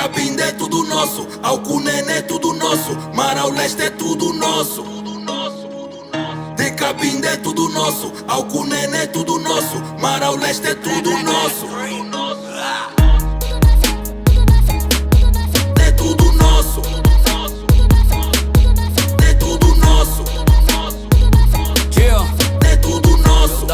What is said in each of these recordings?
Cabinda é tudo nosso, Alcunene é tudo nosso, Mar ao Leste é tudo nosso. De Cabinda é tudo nosso, Alcunene é tudo nosso, Mar ao Leste é tudo nosso. É tudo nosso. É tudo nosso. É tudo nosso.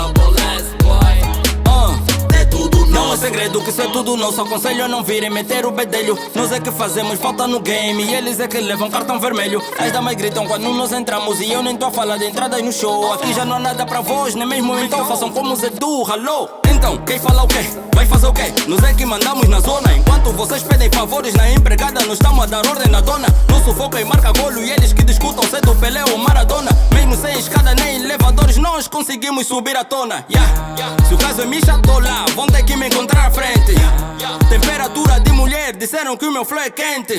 Não é segredo que isso é tudo nosso. Aconselho a não virem meter o bedelho. Nós é que fazemos falta no game e eles é que levam cartão vermelho. As damas gritam quando nós entramos e eu nem tô a falar de entradas no show. Aqui já não há nada pra vós, nem mesmo então façam como o Zedu, alô. Então, quem fala o quê? Vai fazer o quê? Nós é que mandamos na zona. Enquanto vocês pedem favores na empregada, nós estamos a dar ordem na dona. Nosso foco é marca golo e eles que discutam se é do Pelé ou Maradona. Mesmo sem escada nem elevadores, nós conseguimos subir à tona. Se o caso é micha, tô lá, vão ter que me encontrar à frente. Temperatura de mulher, disseram que o meu flow é quente.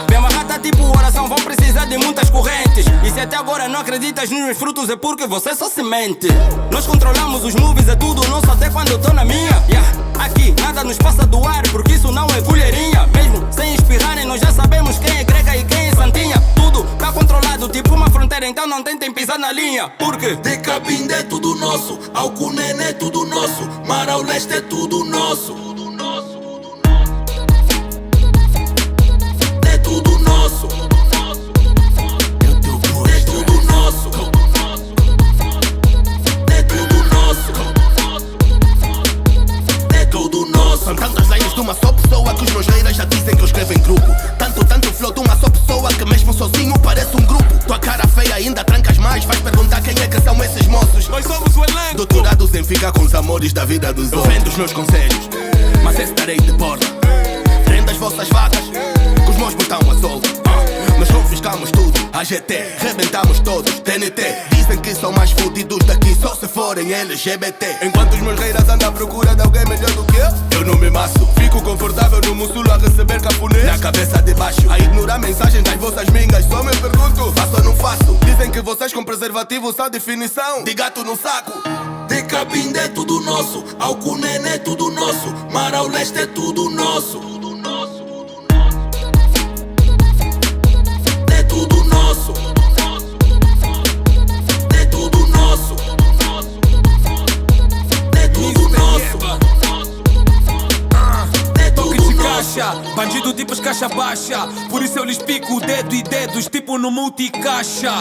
Bem amarrada tipo oração, vão precisar de muitas correntes. E se até agora não acreditas nos meus frutos é porque você só se mente. Nós controlamos os movies, é tudo nosso até quando eu tô na minha. Aqui nada nos passa do ar, porque isso não é colherinha. Mesmo sem espirrarem, nós já sabemos quem é grega e quem é santinha. Tudo tá controlado, tipo uma fronteira, então não tentem pisar na linha. Porque De Cabinda é tudo nosso, Alcunene é tudo nosso, Mar ao Leste é tudo nosso. É tudo nosso. É tudo nosso. É tudo nosso. É tudo nosso. São tantas lines de uma só pessoa que os meus haters já dizem que eu escrevo em grupo. Tanto flow de uma só pessoa que mesmo sozinho parece um grupo. Tua cara feia ainda trancas mais, vais perguntar quem é que são esses moços. Nós somos o elenco. Doutorados em ficar com os amores da vida dos outros. Eu vendo os meus conselhos, mas esse estarei de borda. Prenda as vossas vacas, que os meus botão a solto. Nós confiscamos tudo, AGT, rebentamos todos, TNT. Dizem que são mais fudidos daqui só se forem LGBT. Enquanto os meus reiras andam à procura de alguém melhor do que eu não me maço. Fico confortável no mussulo a receber cafuné na cabeça de baixo, a ignorar mensagens das vossas mingas. Só me pergunto, faço ou não faço? Dizem que vocês com preservativo são definição de gato no saco. De Cabinda é tudo nosso, Alcunene é tudo nosso, Mar ao Leste é tudo nosso. É tudo nosso. É tudo nosso. É tudo nosso. É tudo nosso. Bandido tipo caixa baixa, por isso eu lhes pico o dedo e dedos tipo no multicaixa.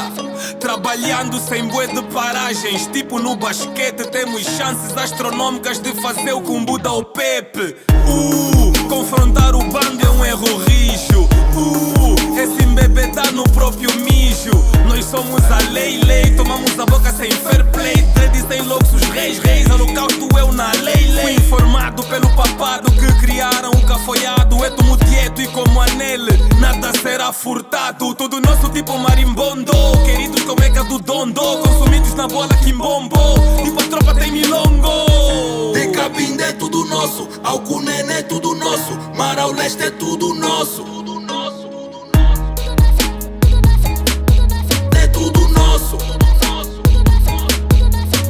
Trabalhando sem bué de paragens, tipo no basquete temos chances astronômicas de fazer o combo da OPEP. Confrontar o bando é um erro rijo. Esse embebedar no próprio mijo. Nós somos a lei, tomamos a boca sem fair play. Dread sem loucos os reis, holocausto eu na lei. Fui informado pelo papado que criaram um cafoiado. É tomo quieto e como anele, nada será furtado. Tudo nosso tipo marimbondo, queridos como é que é do dondo. Consumidos na bola quimbombo, tipo a tropa tem milongo. De Cabinda é tudo nosso, Alcunene é tudo nosso, Mar ao Leste é tudo nosso. É tudo nosso.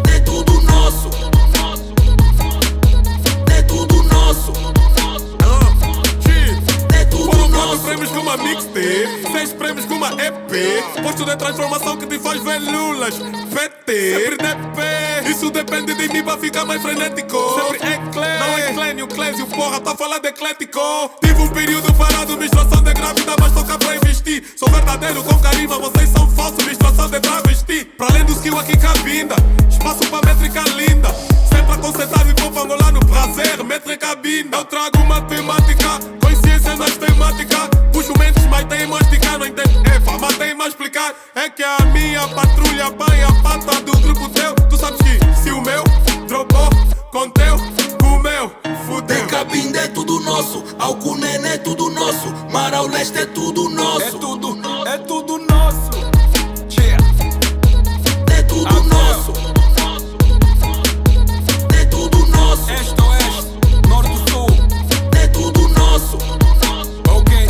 É tudo nosso. É tudo nosso. É tudo Foram 4 nosso. prêmios com uma mixtape, 6 prêmios com uma EP. Posto de transformação que te faz ver lulas, PT. Sempre de pé, isso depende de mim pra ficar mais frenético. Sempre é clé, não é clênio, clésio, porra, tá falando eclético. Tive um período parado, menstruação de grávida, mas toca pra investir. Sou verdadeiro com carisma, vocês são falsos, menstruação de travesti. Pra além do skill aqui cabinda, espaço pra métrica linda. Sempre a concentrar e vou lá no prazer, métrica binda. Eu trago matemática, consciência nas temáticas. Puxo mentes, mas tem mastigar, não entende? Mas tem mais explicar. É que a minha patrulha apanha a pata do grupo teu. Tu sabes que se o meu dropou com teu, o meu fudeu. De Cabinda é tudo nosso, Alcunene é tudo nosso, Mar ao Leste é tudo nosso. É tudo nosso. É tudo nosso. É tudo nosso. Este oeste, norte sul. É tudo nosso. Ok,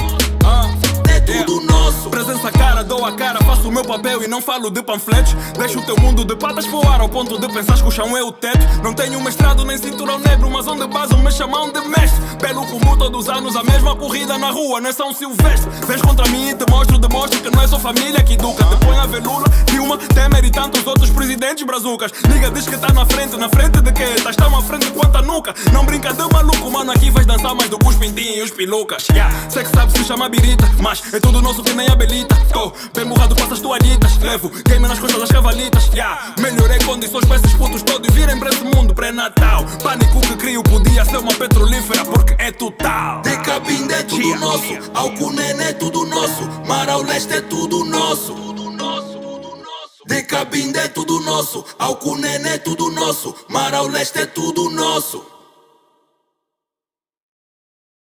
É tudo nosso. presença cara, dou a cara, faço o meu papel e não falo de panfletos. Deixa o teu mundo de patas voar ao ponto de pensares que o chão é o teto. Não tenho mestrado nem cinturão negro, mas onde base me chamam de mestre. Belo como todos os anos, a mesma corrida na rua, não é São Silvestre. Vens contra mim e demonstro que não é só família que educa. Te põe a ver Lula, Dilma, Temer e tantos outros presidentes brazucas. Liga, diz que tá na frente de quê? Estás tão à frente quanto a nuca. Não brinca de maluco, mano, aqui vais dançar mais do que os pintinhos e os pilucas. Sei que sabe se chama birita, mas é tudo nosso que nem a belita. Go, bem borrado, passa as toalhitas. Levo game nas costas das cavalitas. Melhorei condições para esses putos todos virem para esse mundo pré-natal. Pânico que crio podia ser uma petrolífera porque é total. De Cabinda é tudo nosso, Alcunene é tudo nosso, Mar ao Leste é tudo nosso. De Cabinda é tudo nosso, Alcunene é tudo nosso, Mar ao Leste é tudo nosso.